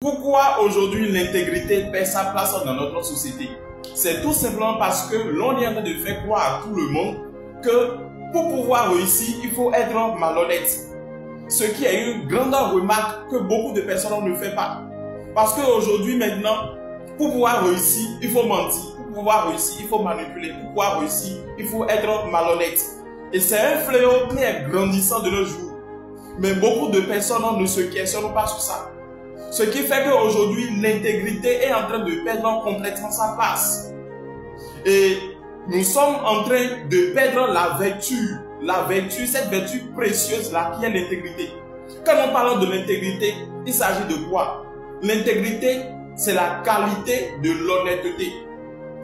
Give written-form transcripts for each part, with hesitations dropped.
Pourquoi aujourd'hui l'intégrité perd sa place dans notre société? C'est tout simplement parce que l'on est en train de faire croire à tout le monde que pour pouvoir réussir, il faut être malhonnête. Ce qui est une grande remarque que beaucoup de personnes ne font pas. Parce qu'aujourd'hui maintenant, pour pouvoir réussir, il faut mentir. Pour pouvoir réussir, il faut manipuler. Pour pouvoir réussir, il faut être malhonnête. Et c'est un fléau qui est grandissant de nos jours. Mais beaucoup de personnes ne se questionnent pas sur ça. Ce qui fait qu'aujourd'hui, l'intégrité est en train de perdre complètement sa place. Et nous sommes en train de perdre la vertu, cette vertu précieuse-là qui est l'intégrité. Quand on parle de l'intégrité, il s'agit de quoi? L'intégrité, c'est la qualité de l'honnêteté.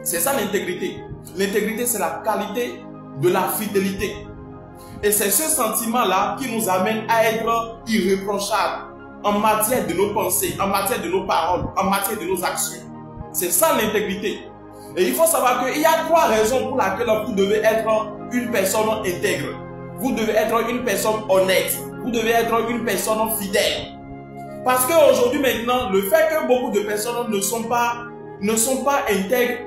C'est ça l'intégrité. L'intégrité, c'est la qualité de la fidélité. Et c'est ce sentiment-là qui nous amène à être irréprochables en matière de nos pensées, en matière de nos paroles, en matière de nos actions. C'est ça l'intégrité. Et il faut savoir qu'il y a 3 raisons pour lesquelles vous devez être une personne intègre. Vous devez être une personne honnête. Vous devez être une personne fidèle. Parce qu'aujourd'hui maintenant, le fait que beaucoup de personnes ne sont pas intègres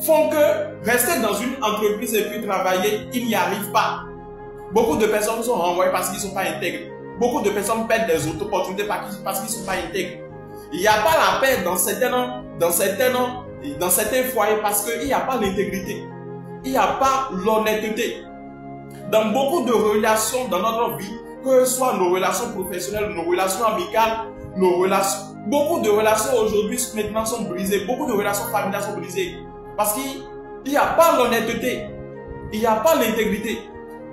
font que rester dans une entreprise et puis travailler, ils n'y arrivent pas. Beaucoup de personnes sont renvoyées parce qu'ils ne sont pas intègres. Beaucoup de personnes perdent des opportunités parce qu'ils ne sont pas intègres. Il n'y a pas la paix dans certains foyers parce qu'il n'y a pas l'intégrité. Il n'y a pas l'honnêteté. Dans beaucoup de relations dans notre vie, que ce soit nos relations professionnelles, nos relations amicales, beaucoup de relations aujourd'hui maintenant sont brisées. Beaucoup de relations familiales sont brisées. Parce qu'il n'y a pas l'honnêteté. Il n'y a pas l'intégrité.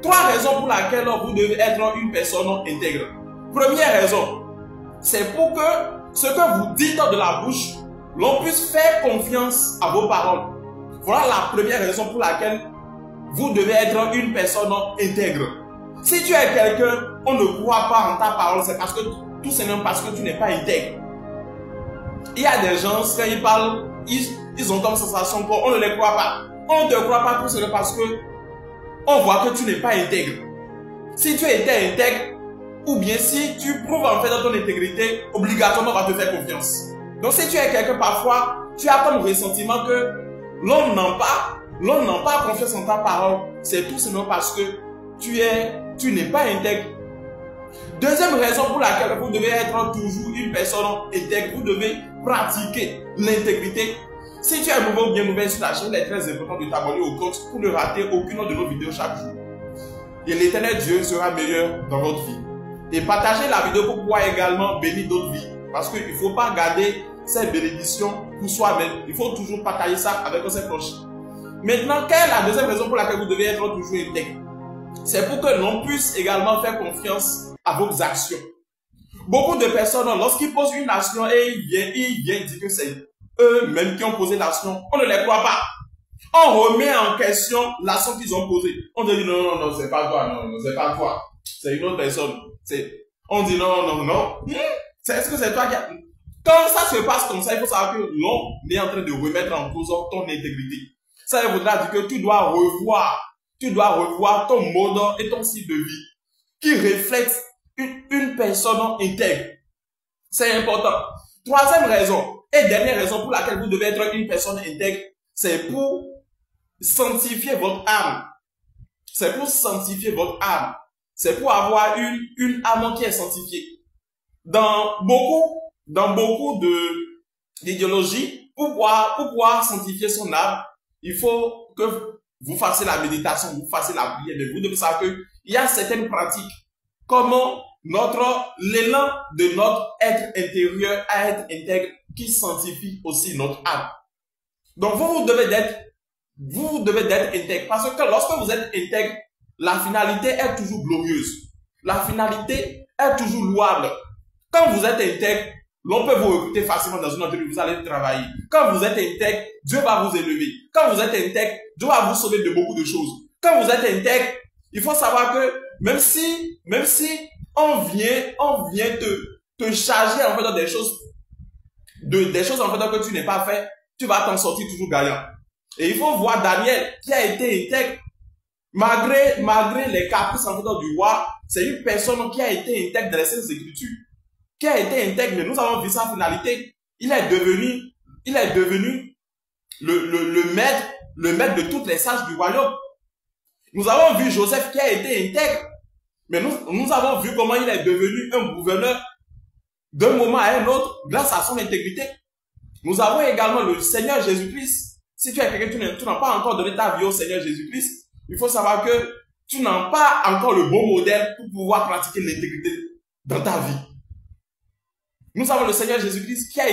3 raisons pour lesquelles vous devez être une personne intègre. Première raison, c'est pour que ce que vous dites de la bouche, l'on puisse faire confiance à vos paroles. Voilà la première raison pour laquelle vous devez être une personne intègre. Si tu es quelqu'un, on ne croit pas en ta parole, c'est parce que tout simplement parce que tu n'es pas intègre. Il y a des gens, quand ils parlent, ils ont comme sensation qu'on ne les croit pas. On ne te croit pas tout simplement parce que on voit que tu n'es pas intègre. Si tu étais intègre, ou bien si tu prouves en fait dans ton intégrité, obligatoirement on va te faire confiance. Donc si tu es quelqu'un, parfois, tu as comme ressentiment que l'on n'a pas confiance en ta parole, c'est tout simplement parce que tu n'es pas intègre. Deuxième raison pour laquelle vous devez être toujours une personne intègre, vous devez pratiquer l'intégrité. Si tu es nouveau ou bien nouvelle sur la chaîne, il est très important de t'abonner au compte pour ne rater aucune de nos vidéos chaque jour. Et l'Éternel Dieu sera meilleur dans votre vie. Et partagez la vidéo pour pouvoir également bénir d'autres vies. Parce qu'il ne faut pas garder ces bénédictions pour soi-même. Il faut toujours partager ça avec ses proches. Maintenant, quelle est la deuxième raison pour laquelle vous devez être toujours intègre? C'est pour que l'on puisse également faire confiance à vos actions. Beaucoup de personnes, lorsqu'ils posent une action et ils viennent dire que c'est eux-mêmes qui ont posé l'action, on ne les croit pas. On remet en question l'action qu'ils ont posée. On dit non, c'est pas toi, non, c'est pas toi. C'est une autre personne. On dit non. Est-ce que c'est toi qui a... Quand ça se passe comme ça, il faut savoir que l'on est en train de remettre en cause ton intégrité. Ça voudra dire que tu dois revoir ton mode et ton style de vie qui reflète une personne intègre. C'est important. Troisième raison et dernière raison pour laquelle vous devez être une personne intègre, c'est pour sanctifier votre âme. C'est pour sanctifier votre âme. C'est pour avoir une âme qui est sanctifiée. Dans beaucoup d'idéologies, pour pouvoir sanctifier son âme, il faut que vous fassiez la méditation, vous fassiez la prière. Mais vous devez savoir qu'il y a certaines pratiques. Comment l'élan de notre être intérieur à être intègre qui sanctifie aussi notre âme. Donc vous devez d'être intègre. Parce que lorsque vous êtes intègre, la finalité est toujours glorieuse. La finalité est toujours louable. Quand vous êtes intègre, l'on peut vous recruter facilement dans une entreprise, vous allez travailler. Quand vous êtes intègre, Dieu va vous élever. Quand vous êtes intègre, Dieu va vous sauver de beaucoup de choses. Quand vous êtes intègre, il faut savoir que même si on vient te charger en fait des choses en fait que tu n'es pas fait, tu vas t'en sortir toujours gagnant. Et il faut voir Daniel qui a été intègre. Malgré les caprices en fait du roi, c'est une personne qui a été intègre dans les Saintes Écritures, qui a été intègre, mais nous avons vu sa finalité. Il est devenu le maître de toutes les sages du royaume. Nous avons vu Joseph qui a été intègre, mais nous avons vu comment il est devenu un gouverneur d'un moment à un autre grâce à son intégrité. Nous avons également le Seigneur Jésus-Christ. Si tu es quelqu'un, tu n'as pas encore donné ta vie au Seigneur Jésus-Christ, il faut savoir que tu n'as pas encore le bon modèle pour pouvoir pratiquer l'intégrité dans ta vie. Nous avons le Seigneur Jésus-Christ qui a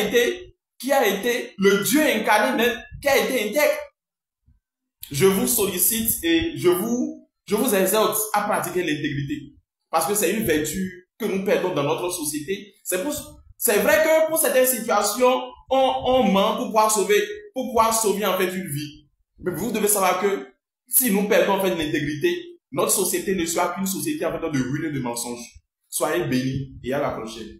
été le Dieu incarné, qui a été intègre. Je vous sollicite et je vous exhorte à pratiquer l'intégrité. Parce que c'est une vertu que nous perdons dans notre société. C'est vrai que pour certaines situations, on ment pour pouvoir sauver en fait une vie. Mais vous devez savoir que si nous perdons en fait l'intégrité, notre société ne sera qu'une société en fait de ruines et de mensonges. Soyez bénis et à la prochaine.